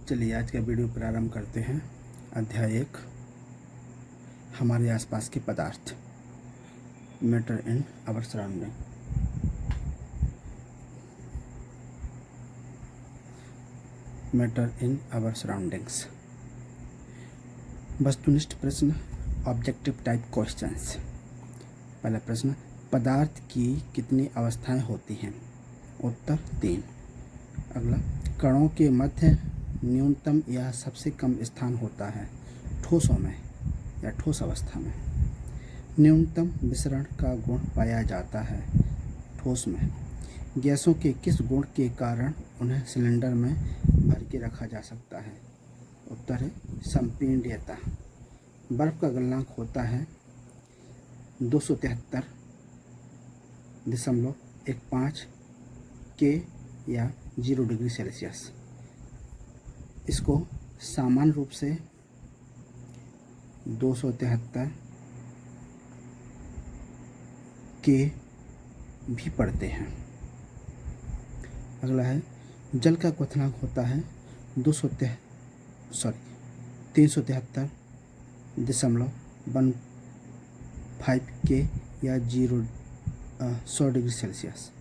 चलिए आज का वीडियो प्रारंभ करते हैं। अध्याय 1 हमारे आसपास के पदार्थ। Matter in our surrounding. Matter in our surroundings. वस्तुनिष्ठ प्रश्न, ऑब्जेक्टिव टाइप क्वेश्चंस। पहला प्रश्न, पदार्थ की कितनी अवस्थाएं होती हैं? उत्तर 3। अगला, कणों के मध्य न्यूनतम या सबसे कम स्थान होता है ठोसों में या ठोस अवस्था में। न्यूनतम विसरण का गुण पाया जाता है ठोस में। गैसों के किस गुण के कारण उन्हें सिलेंडर में भर के रखा जा सकता है? उत्तर है संपीड्यता। बर्फ का गलनांक होता है 273.15 के या 0 डिग्री सेल्सियस। इसको सामान्य रूप से 273 के भी पढ़ते हैं। अगला है, जल का क्वथनांक होता है 373.15 के या 100 डिग्री सेल्सियस।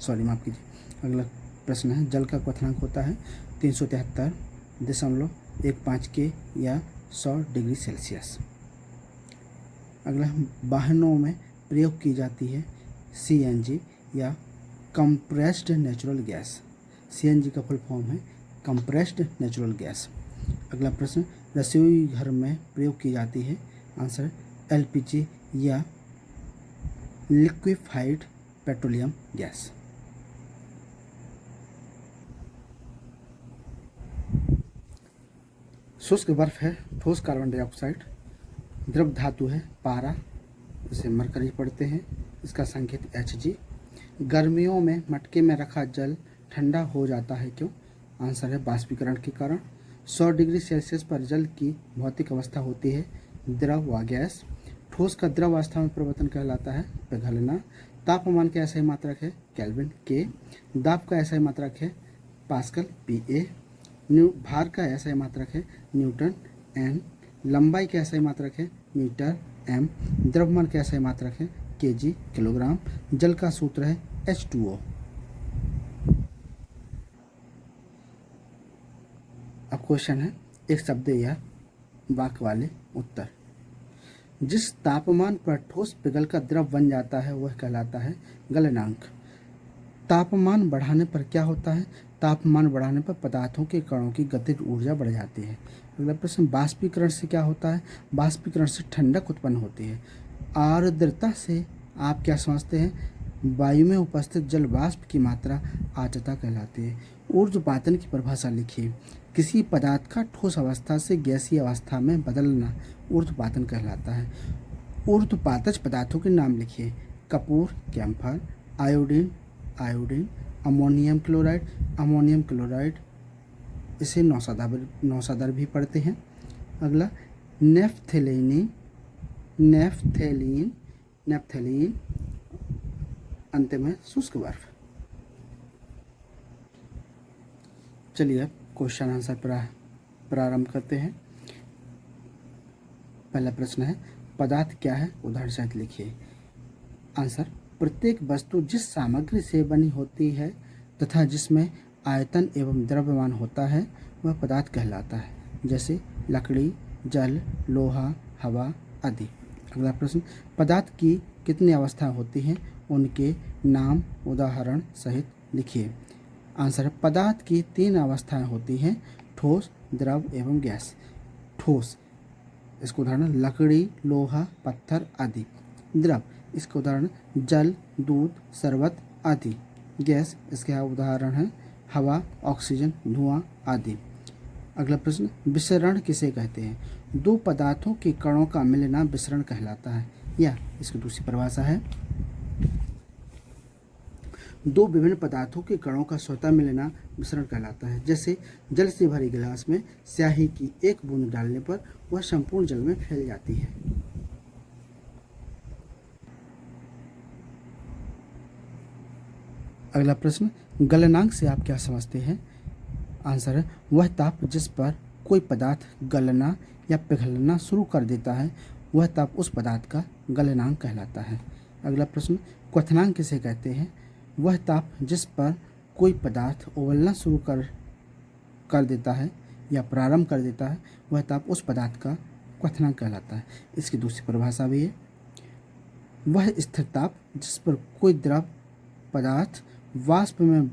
माफ़ कीजिए। अगला प्रश्न है, जल का क्वथनांक होता है 373.15 के या 100 डिग्री सेल्सियस। अगला, वाहनों में प्रयोग की जाती है CNG या कंप्रेस्ड नेचुरल गैस। CNG का फुल फॉर्म है कंप्रेस्ड नेचुरल गैस। अगला प्रश्न, रसोई घर में प्रयोग की जाती है। आंसर LPG या लिक्विफाइड पेट्रोलियम गैस। शुष्क बर्फ है ठोस कार्बन डाइऑक्साइड। द्रव धातु है पारा, इसे मरकरी पढ़ते हैं, इसका संकेत Hg। गर्मियों में मटके में रखा जल ठंडा हो जाता है क्यों? आंसर है बाष्पीकरण के कारण। 100 डिग्री सेल्सियस पर जल की भौतिक अवस्था होती है द्रव व गैस। ठोस का द्रव अवस्था में परिवर्तन कहलाता है पिघलना। तापमान का एसआई मात्रक है केल्विन के। दाब का एसआई मात्रक है पास्कल PA। भार का एसआई मात्रक है न्यूटन N। लंबाई का एसआई मात्रक है मीटर M। द्रव्यमान का एसआई मात्रक है kg किलोग्राम। जल का सूत्र है H2O। अब क्वेश्चन है, एक शब्द या वाक्य वाले उत्तर। जिस तापमान पर ठोस पिघलकर द्रव बन जाता है वह कहलाता है गलनांक। तापमान बढ़ाने पर क्या होता है? तापमान बढ़ाने पर पदार्थों के कणों की गतिज ऊर्जा बढ़ जाती है। अगला प्रश्न, बाष्पीकरण से क्या होता है? बाष्पीकरण से ठंडक उत्पन्न होती है। आर्द्रता से आप क्या समझते हैं? वायु में उपस्थित जल वाष्प की मात्रा आर्द्रता कहलाती है। ऊर्ध्वपातन की परिभाषा लिखिए। किसी पदार्थ का ठोस अवस्था से गैसीय अवस्था में बदलना ऊर्ध्वपातन कहलाता है। ऊर्ध्वपातज पदार्थों के नाम लिखिए। कपूर, कैम्फर, आयोडीन, अमोनियम क्लोराइड, इसे नौसादर भी पढ़ते हैं। अगला, नेफ्थेलीन, अंतिम है शुष्क बर्फ। चलिए अब क्वेश्चन आंसर प्रारंभ करते हैं। पहला प्रश्न है, पदार्थ क्या है? उदाहरण सहित लिखिए। आंसर, प्रत्येक वस्तु जिस सामग्री से बनी होती है तथा जिसमें आयतन एवं द्रव्यमान होता है वह पदार्थ कहलाता है, जैसे लकड़ी, जल, लोहा, हवा आदि। अगला प्रश्न, पदार्थ की कितनी अवस्थाएं होती हैं? उनके नाम उदाहरण सहित लिखिए। आंसर, पदार्थ की 3 अवस्थाएं होती हैं, ठोस, द्रव एवं गैस। ठोस, इसका उदाहरण लकड़ी, लोहा, पत्थर आदि। द्रव, इसका उदाहरण जल, दूध, शरबत आदि। गैस, इसके उदाहरण हैं हवा, ऑक्सीजन, धुआं आदि। अगला प्रश्न, विसरण किसे कहते हैं? 2 पदार्थों के कणों का मिलना विसरण कहलाता है, या इसकी दूसरी परिभाषा है 2 विभिन्न पदार्थों के कणों का स्वतः मिलना विसरण कहलाता है। जैसे जल से भरे गिलास में स्याही की 1 बूंद डालने पर वह संपूर्ण जल में फैल जाती है। अगला प्रश्न, गलनांक से आप क्या समझते हैं? आंसर है वह ताप जिस पर कोई पदार्थ गलना या पिघलना शुरू कर देता है वह ताप उस पदार्थ का गलनांक कहलाता है। अगला प्रश्न, क्वथनांक किसे कहते हैं? वह ताप जिस पर कोई पदार्थ उबलना शुरू कर देता है या प्रारंभ कर देता है वह ताप उस पदार्थ का क्वथनांक कहलाता है। इसकी दूसरी परिभाषा भी है, वह स्थिर ताप जिस पर कोई द्रव पदार्थ वाष्प में,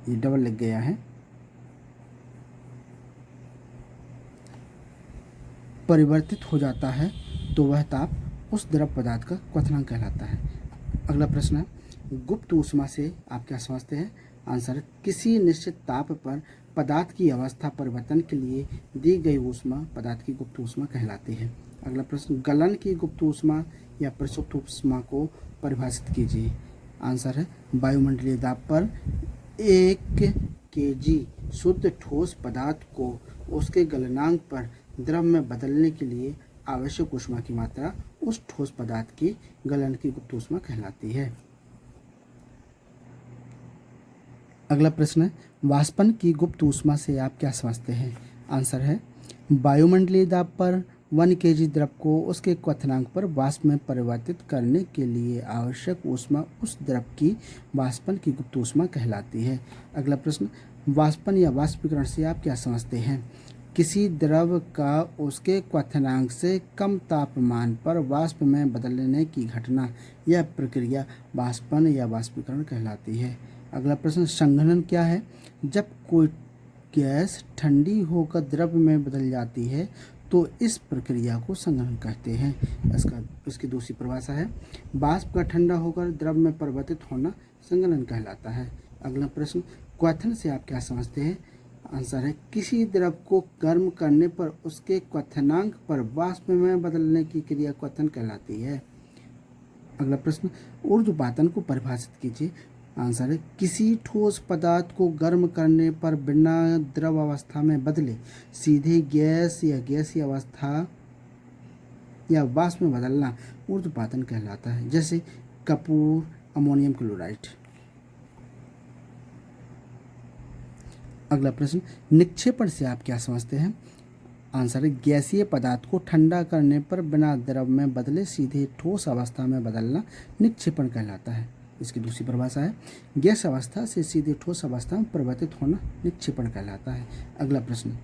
ये डबल लिख गया है, परिवर्तित हो जाता है तो वह ताप उस द्रव पदार्थ का क्वथनांक कहलाता है। अगला प्रश्न है, गुप्त ऊष्मा से आप क्या समझते हैं? आंसर, किसी निश्चित ताप पर पदार्थ की अवस्था परिवर्तन के लिए दी गई ऊष्मा पदार्थ की गुप्त ऊष्मा कहलाती है। अगला प्रश्न, गलन की गुप्त ऊष्मा या प्रसुप्त ऊष्मा को परिभाषित कीजिए। आंसर है, वायुमंडलीय दाब पर 1 kg शुद्ध ठोस पदार्थ को उसके गलनांक पर द्रव में बदलने के लिए आवश्यक ऊष्मा की मात्रा उस ठोस पदार्थ की गलन की गुप्त ऊष्मा कहलाती है। अगला प्रश्न है, वाष्पन की गुप्त ऊष्मा से आप क्या समझते हैं? आंसर है, वायुमंडलीय दाब पर 1 kg द्रव को उसके क्वथनांक पर वाष्प में परिवर्तित करने के लिए आवश्यक ऊष्मा उस द्रव की वाष्पन की गुप्त ऊष्मा कहलाती है। अगला प्रश्न, वाष्पन या वाष्पीकरण से आप क्या समझते हैं? किसी द्रव का उसके क्वथनांक से कम तापमान पर वाष्प में बदलने की घटना या प्रक्रिया वाष्पन या वाष्पीकरण कहलाती है। अगला प्रश्न, संघनन क्या है? जब कोई गैस ठंडी होकर द्रव में बदल जाती है तो इस प्रक्रिया को संघनन कहते हैं। इसकी दूसरी परिभाषा है, वाष्प का ठंडा होकर द्रव में परिवर्तित होना संघनन कहलाता है। अगला प्रश्न, क्वथन से आप क्या समझते हैं? आंसर है, किसी द्रव को गर्म करने पर उसके क्वथनांक पर वाष्प में बदलने की क्रिया क्वथन कहलाती है। अगला प्रश्न, ऊर्ध्वपातन को परिभाषित कीजिए। आंसर है, किसी ठोस पदार्थ को गर्म करने पर बिना द्रव अवस्था में बदले सीधे गैस या गैसीय अवस्था या वाष्प में बदलना ऊर्ध्वपातन कहलाता है, जैसे कपूर, अमोनियम क्लोराइड। अगला प्रश्न, निक्षेपण से आप क्या समझते हैं? आंसर है, गैसीय पदार्थ को ठंडा करने पर बिना द्रव में बदले सीधे ठोस अवस्था में बदलना निक्षेपण कहलाता है। इसकी दूसरी परिभाषा है, गैस अवस्था से सीधे ठोस अवस्था में परिवर्तित होना निक्षेपण कहलाता है। अगला प्रश्न,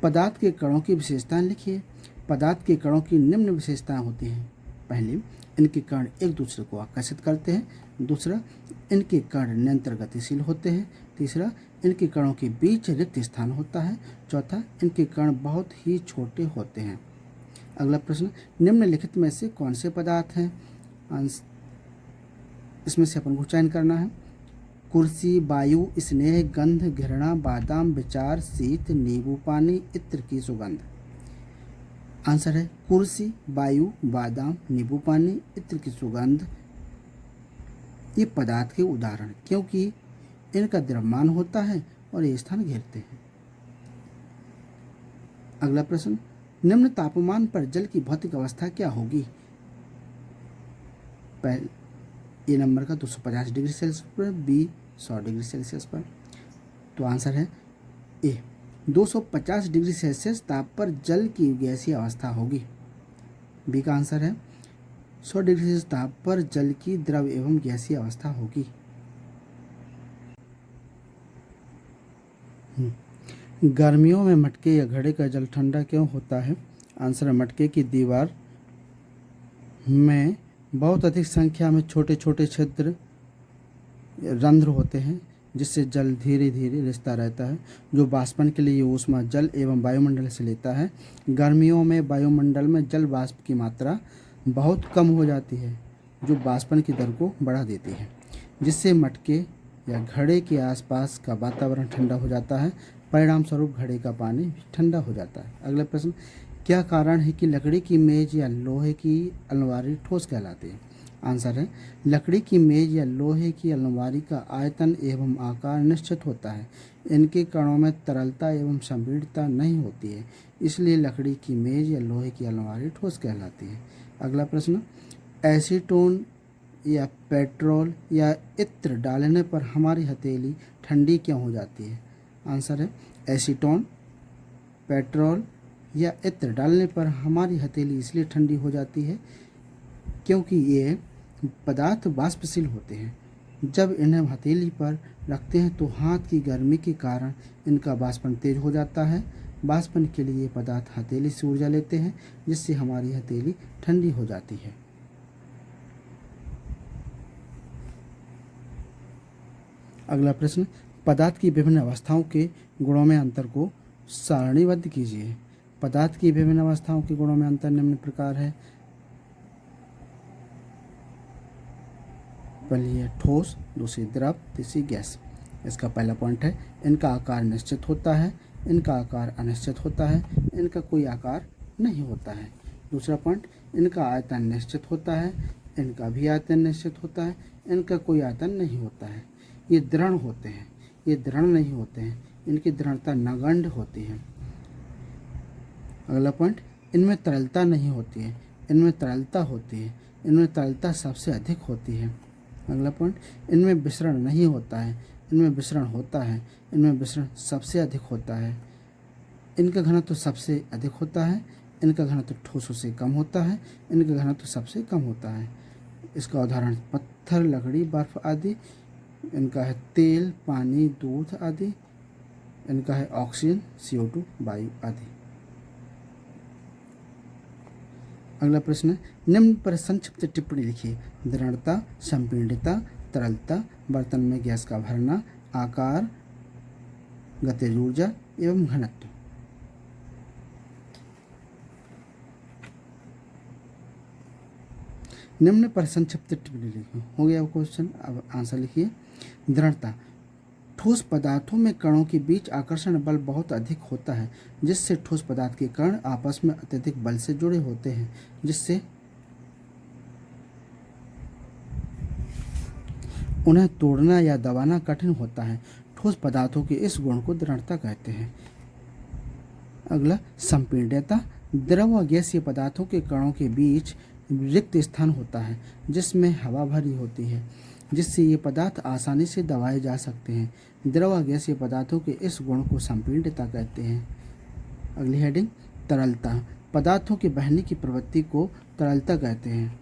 पदार्थ के कणों की विशेषताएं लिखिए। पदार्थ के कणों की निम्न विशेषताएं होती हैं। पहली, इनके कण एक दूसरे को आकर्षित करते हैं। दूसरा, इनके कण निरंतर गतिशील होते हैं। तीसरा, इनके कणों के बीच रिक्त स्थान होता है। चौथा, इनके कण बहुत ही छोटे होते हैं। अगला प्रश्न, निम्नलिखित में से कौन से पदार्थ हैं? इसमें से अपन को चयन करना है। कुर्सी, वायु, स्नेह, गंध, घृणा, बादाम, विचार, शीत, नींबू पानी, इत्र की सुगंध। आंसर है, कुर्सी, वायु, बादाम, नींबू पानी, इत्र की सुगंध ये पदार्थ के उदाहरण, क्योंकि इनका द्रव्यमान होता है और ये स्थान घेरते हैं। अगला प्रश्न, निम्न तापमान पर जल की भौतिक अवस्था क्या होगी? ए नंबर का 250 डिग्री सेल्सियस पर, बी 100 डिग्री सेल्सियस पर। तो आंसर है ए, 250 डिग्री सेल्सियस ताप पर जल की गैसीय अवस्था होगी। बी का आंसर है 100 डिग्री सेल्सियस ताप पर जल की द्रव एवं गैसीय अवस्था होगी। गर्मियों में मटके या घड़े का जल ठंडा क्यों होता है? आंसर है, मटके की दीवार में बहुत अधिक संख्या में छोटे छोटे छिद्र रंध्र होते हैं, जिससे जल धीरे धीरे रिसता रहता है, जो वाष्पन के लिए ऊष्मा जल एवं वायुमंडल से लेता है। गर्मियों में वायुमंडल में जल वाष्प की मात्रा बहुत कम हो जाती है, जो वाष्पन की दर को बढ़ा देती है, जिससे मटके या घड़े के आसपास का वातावरण ठंडा हो जाता है। परिणाम स्वरूप घड़े का पानी भी ठंडा हो जाता है। अगला प्रश्न, क्या कारण है कि लकड़ी की मेज या लोहे की अलमारी ठोस कहलाती है? आंसर है, लकड़ी की मेज या लोहे की अलमारी का आयतन एवं आकार निश्चित होता है। इनके कणों में तरलता एवं संपीड़ितता नहीं होती है, इसलिए लकड़ी की मेज या लोहे की अलमारी ठोस कहलाती है। अगला प्रश्न, एसीटोन या पेट्रोल या इत्र डालने पर हमारी हथेली ठंडी क्यों हो जाती है? आंसर है एसीटोन, पेट्रोल या इत्र डालने पर हमारी हथेली इसलिए ठंडी हो जाती है क्योंकि ये पदार्थ वाष्पशील होते हैं। जब इन्हें हथेली पर रखते हैं तो हाथ की गर्मी के कारण इनका वाष्पन तेज हो जाता है। वाष्पन के लिए ये पदार्थ हथेली से ऊर्जा लेते हैं जिससे हमारी हथेली ठंडी हो जाती है। अगला प्रश्न, पदार्थ की विभिन्न अवस्थाओं के गुणों में अंतर को सारणीबद्ध कीजिए। पदार्थ की विभिन्न अवस्थाओं के गुणों में अंतर निम्न प्रकार है। पहली है ठोस, दूसरी द्रव, तीसरी गैस। इसका पहला पॉइंट है इनका आकार निश्चित होता है, इनका आकार अनिश्चित होता है, इनका कोई आकार नहीं होता है। दूसरा पॉइंट, इनका आयतन निश्चित होता है, इनका भी आयतन निश्चित होता है, इनका कोई आयतन नहीं होता है। ये दृढ़ होते हैं, ये दृढ़ नहीं होते हैं, इनकी दृढ़ता नगण्य होती है। अगला पॉइंट, इनमें तरलता नहीं होती है, इनमें तरलता होती है, इनमें तरलता सबसे अधिक होती है। अगला पॉइंट, इनमें विसरण नहीं होता है, इनमें विसरण होता है, इनमें विसरण सबसे अधिक होता है। इनका घनत्व सबसे अधिक होता है, इनका घनत्व ठोसों से कम होता है, इनका घनत्व सबसे कम होता है। इसका उदाहरण पत्थर, लकड़ी, बर्फ आदि। इनका है तेल, पानी, दूध आदि। इनका है ऑक्सीजन, CO2, वायु आदि। अगला प्रश्न है निम्न पर संक्षिप्त टिप्पणी लिखिए। दृढ़ता, संपीड़ितता, तरलता, बर्तन में गैस का भरना, आकार, गतिज ऊर्जा एवं घनत्व। निम्न पर संक्षिप्त टिप्पणी लिखिए। हो गया क्वेश्चन, अब आंसर लिखिए। दृढ़ता, ठोस पदार्थों में कणों के बीच आकर्षण बल बहुत अधिक होता है जिससे ठोस पदार्थ के कण आपस में अत्यधिक बल से जुड़े होते हैं जिससे उन्हें तोड़ना या दबाना कठिन होता है। ठोस पदार्थों के इस गुण को दृढ़ता कहते हैं। अगला संपीड्यता, द्रव व गैसीय पदार्थों के कणों के बीच रिक्त स्थान होता है जिसमें हवा भरी होती है जिससे ये पदार्थ आसानी से दबाए जा सकते हैं। द्रव व गैसीय पदार्थों के इस गुण को संपीड्यता कहते हैं। अगली हेडिंग तरलता, पदार्थों के बहने की प्रवृत्ति को तरलता कहते हैं।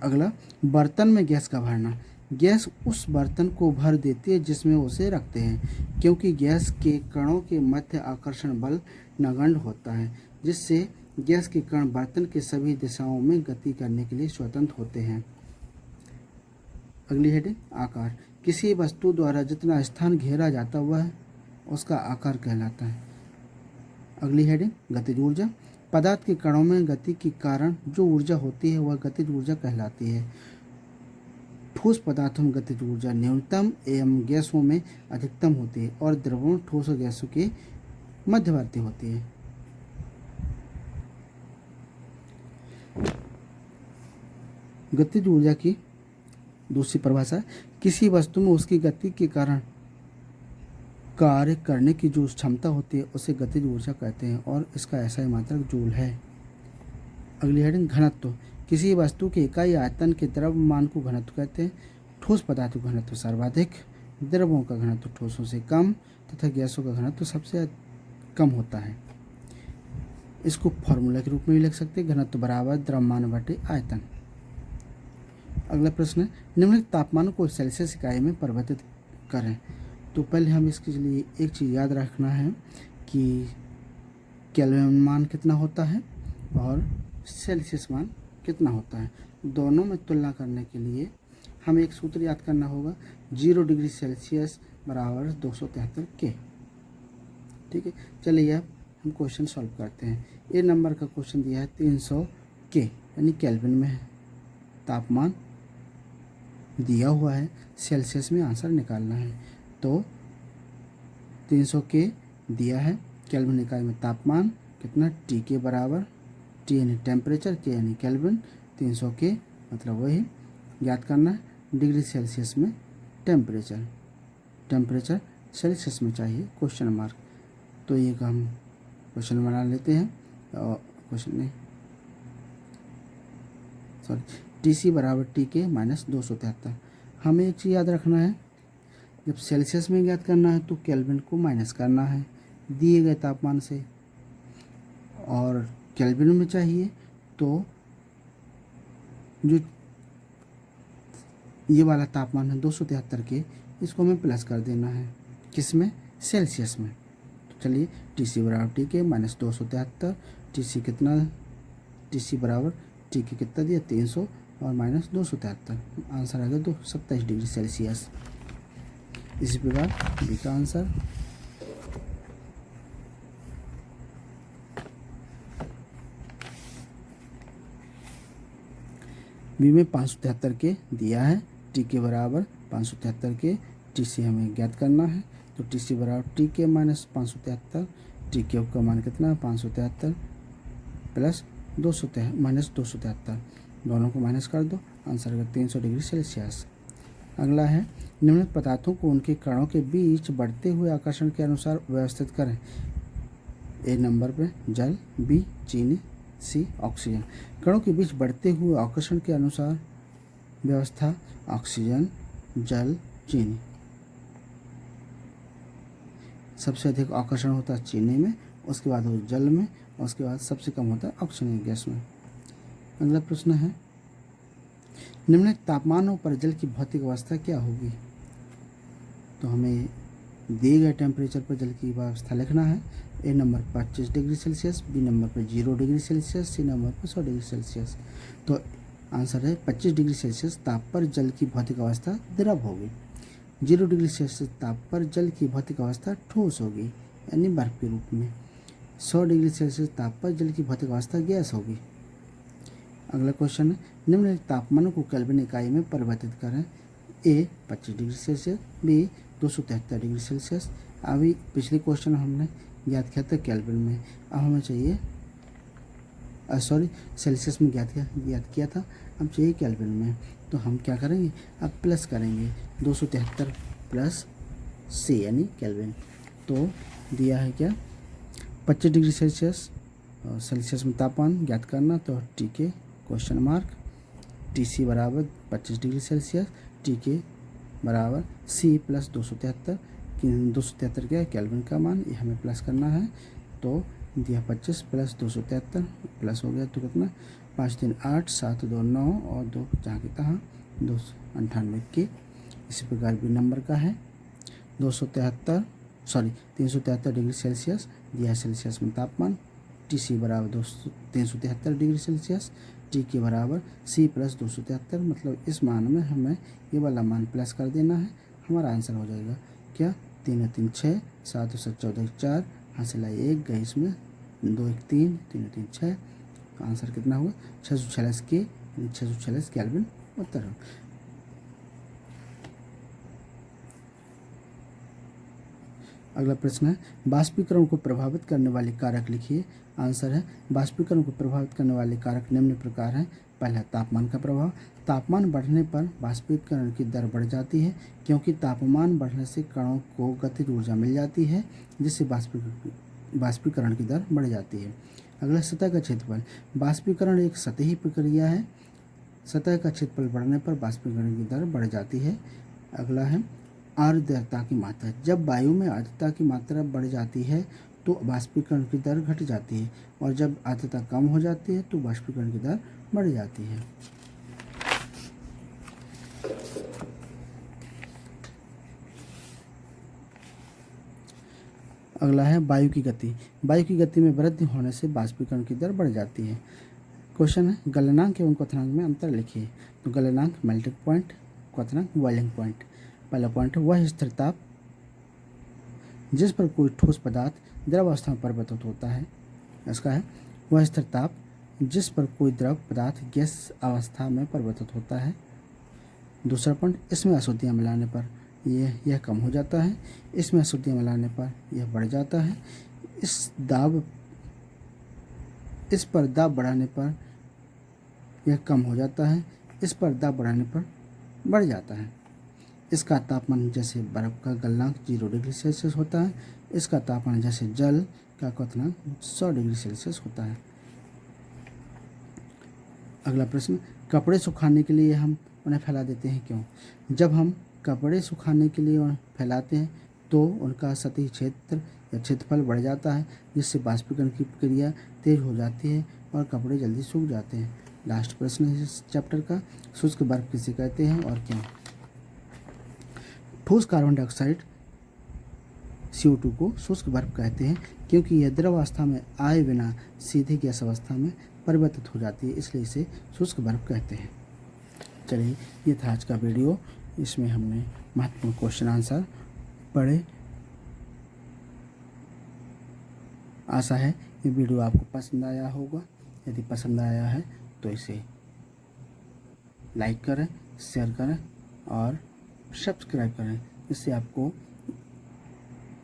अगला बर्तन में गैस का भरना, गैस उस बर्तन को भर देती है जिसमें उसे रखते हैं क्योंकि गैस के कणों के मध्य आकर्षण बल नगण्य होता है जिससे गैस के कण बर्तन के सभी दिशाओं में गति करने के लिए स्वतंत्र होते हैं। अगली हेडिंग आकार, किसी वस्तु द्वारा जितना स्थान घेरा जाता हुआ है उसका आकार कहलाता है। अगली हेडिंग गतिज ऊर्जा, पदार्थ के कणों में गति के कारण जो ऊर्जा होती है वह गतिज ऊर्जा कहलाती है। ठोस पदार्थों में गतिज ऊर्जा न्यूनतम एवं गैसों में अधिकतम होती है और द्रवों, ठोस और गैसों के मध्यवर्ती होती है। गतिज ऊर्जा की दूसरी परिभाषा, किसी वस्तु में उसकी गति के कारण कार्य करने की जो क्षमता होती है उसे गतिज ऊर्जा कहते हैं और इसका SI मात्रक जूल है। अगली हेडिंग घनत्व, किसी वस्तु के इकाई आयतन के द्रव्यमान को घनत्व कहते हैं। ठोस पदार्थों का घनत्व सर्वाधिक, द्रवों का घनत्व ठोसों से कम तथा गैसों का घनत्व सबसे कम होता है। इसको फॉर्मूला के रूप में भी लिख सकते हैं, घनत्व बराबर द्रव्यमान बटे आयतन। अगला प्रश्न है निम्नलिखित तापमान को सेल्सियस इकाई में परिवर्तित करें। तो पहले हम इसके लिए एक चीज़ याद रखना है कि केल्विन मान कितना होता है और सेल्सियस मान कितना होता है। दोनों में तुलना करने के लिए हमें एक सूत्र याद करना होगा, 0 डिग्री सेल्सियस बराबर 273 K। ठीक है, चलिए अब हम क्वेश्चन सॉल्व करते हैं। ए नंबर का क्वेश्चन दिया है 300 K यानी केल्विन में है, तापमान दिया हुआ है, सेल्सियस में आंसर निकालना है। तो 300 K दिया है, केल्विन इकाई में तापमान कितना T के बराबर, T यानी टेम्परेचर, K यानी केल्विन, 300 K मतलब वही ज्ञात करना है। डिग्री सेल्सियस में टेम्परेचर, टेम्परेचर सेल्सियस में चाहिए क्वेश्चन मार्क। तो ये का हम क्वेश्चन बना लेते हैं और क्वेश्चन नहीं सॉरी TC बराबर TK माइनस 273। हमें एक चीज़ याद रखना है, जब सेल्सियस में ज्ञात करना है तो केल्विन को माइनस करना है दिए गए तापमान से, और केल्विन में चाहिए तो जो ये वाला तापमान है 273 के, इसको हमें प्लस कर देना है किसमें, सेल्सियस में। तो चलिए TC बराबर TK माइनस 273, TC कितना, TC बराबर TK कितना दिया 300 और माइनस 273, आंसर आ गया 27 डिग्री सेल्सियस। इसी प्रकार बी का आंसर बी में 573 के दिया है, TK बराबर 573 के, TC हमें ज्ञात करना है तो TC बराबर TK माइनस 573, TK का मान कितना है 573 प्लस 273 माइनस 273, दोनों को माइनस कर दो, आंसर है 300 डिग्री सेल्सियस। अगला है निम्नलिखित पदार्थों को उनके कणों के बीच बढ़ते हुए आकर्षण के अनुसार व्यवस्थित करें। ए नंबर पे जल, बी चीनी, सी ऑक्सीजन। कणों के बीच बढ़ते हुए आकर्षण के अनुसार व्यवस्था, ऑक्सीजन, जल, चीनी। सबसे अधिक आकर्षण होता है चीनी में, उसके बाद वो जल में, उसके बाद सबसे कम होता है ऑक्सीजन गैस में। अगला प्रश्न है निम्नलिखित तापमानों पर जल की भौतिक अवस्था क्या होगी। तो हमें दिए गए टेम्परेचर पर जल की अवस्था लिखना है। A number 25 degree Celsius, B number पर 0 डिग्री सेल्सियस, सी नंबर पर 100 डिग्री सेल्सियस। तो आंसर है 25 डिग्री सेल्सियस ताप पर जल की भौतिक अवस्था द्रव होगी, 0 डिग्री सेल्सियस ताप पर जल की भौतिक अवस्था ठोस होगी यानी बर्फ के रूप में, 100 डिग्री सेल्सियस ताप पर जल की भौतिक अवस्था गैस होगी। अगला क्वेश्चन है निम्नलिखित तापमानों को केल्विन इकाई में परिवर्तित करें। A 25 degree Celsius, B 273 degree Celsius. अभी पिछले क्वेश्चन हमने ज्ञात किया था केल्विन में, अब हमें चाहिए सेल्सियस में ज्ञात किया था, अब चाहिए केल्विन में। तो हम क्या करेंगे, अब प्लस करेंगे 273 प्लस सी यानी केल्विन। तो दिया है क्या 25 डिग्री सेल्सियस, सेल्सियस में तापमान ज्ञात करना, तो TK क्वेश्चन मार्क, TC बराबर 25 डिग्री सेल्सियस, TK बराबर C प्लस 273, 273 क्या है केल्विन का मान, ये हमें प्लस करना है। तो दिया 25 प्लस 273 प्लस हो गया तो कितना 5 3 8 7 2 9 और 2 जहाँ की तहाँ 298 के। इसी प्रकार भी नंबर का है 373 डिग्री सेल्सियस दिया सेल्सियस में तापमान, TC बराबर 373 डिग्री सेल्सियस, TK बराबर C प्लस 273, मतलब इस मान में हमें ये वाला मान प्लस कर देना है, हमारा आंसर हो जाएगा क्या 3 3 6 7 7 14 4, हासिल आई 1 गई इसमें 2 1 3 3 3 6, आंसर कितना हुआ 646 के, 646 केल्विन उत्तर। अगला प्रश्न है बाष्पीकरण को प्रभावित करने वाले कारक लिखिए। आंसर है बाष्पीकरण को प्रभावित करने वाले कारक निम्न प्रकार हैं। पहला तापमान का प्रभाव, तापमान बढ़ने पर बाष्पीकरण की दर बढ़ जाती है क्योंकि तापमान बढ़ने से कणों को गतिज ऊर्जा मिल जाती है जिससे बाष्पीकरण की दर बढ़ जाती है। अगला सतह का क्षेत्रफल, बाष्पीकरण एक सतही प्रक्रिया है, सतह का क्षेत्रफल बढ़ने पर बाष्पीकरण की दर बढ़ जाती है। अगला है आर्द्रता की मात्रा, जब वायु में आर्द्रता की मात्रा बढ़ जाती है तो बाष्पीकरण की दर घट जाती है और जब आर्द्रता कम हो जाती है तो बाष्पीकरण की दर बढ़ जाती है। अगला है वायु की गति, वायु की गति में वृद्धि होने से बाष्पीकरण की दर बढ़ जाती है। क्वेश्चन है गलनांक एवं क्वथनांक में अंतर लिखिए। तो गलनांक मेल्टिंग पॉइंट, क्वथनांक बॉइलिंग पॉइंट। पहला पॉइंट वह स्थिर ताप जिस पर कोई ठोस पदार्थ द्रव अवस्था में परिवर्तित होता है, इसका है वह स्थिर ताप जिस पर कोई द्रव पदार्थ गैस अवस्था में परिवर्तित होता है। दूसरा पॉइंट इसमें अशुद्धियाँ मिलाने पर यह कम हो जाता है, इसमें अशुद्धियाँ मिलाने पर यह बढ़ जाता है, इस पर दाब बढ़ाने पर यह कम हो जाता है, इस पर दाब बढ़ाने पर बढ़ जाता है। इसका तापमान जैसे बर्फ़ का गलनांक 0 डिग्री सेल्सियस होता है, इसका तापमान जैसे जल का क्वथनांक 100 डिग्री सेल्सियस होता है। अगला प्रश्न, कपड़े सुखाने के लिए हम उन्हें फैला देते हैं क्यों? जब हम कपड़े सुखाने के लिए उन्हें फैलाते हैं तो उनका सतही क्षेत्र या क्षेत्रफल बढ़ जाता है, जिससे बाष्पीकरण की प्रक्रिया तेज हो जाती है और कपड़े जल्दी सूख जाते हैं। लास्ट प्रश्न है इस चैप्टर का, शुष्क बर्फ किसे कहते हैं और क्यों? ठोस कार्बन डाइऑक्साइड CO2 को शुष्क बर्फ कहते हैं क्योंकि यह द्रव अवस्था में आए बिना सीधे गैस अवस्था में परिवर्तित हो जाती है, इसलिए इसे शुष्क बर्फ कहते हैं। चलिए, ये था आज का वीडियो। इसमें हमने महत्वपूर्ण क्वेश्चन आंसर पढ़े। आशा है ये वीडियो आपको पसंद आया होगा। यदि पसंद आया है तो इसे लाइक करें, शेयर करें और सब्सक्राइब करें, इससे आपको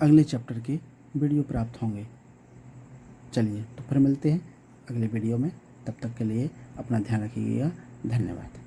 अगले चैप्टर के वीडियो प्राप्त होंगे। चलिए, तो फिर मिलते हैं अगले वीडियो में। तब तक के लिए अपना ध्यान रखिएगा। धन्यवाद।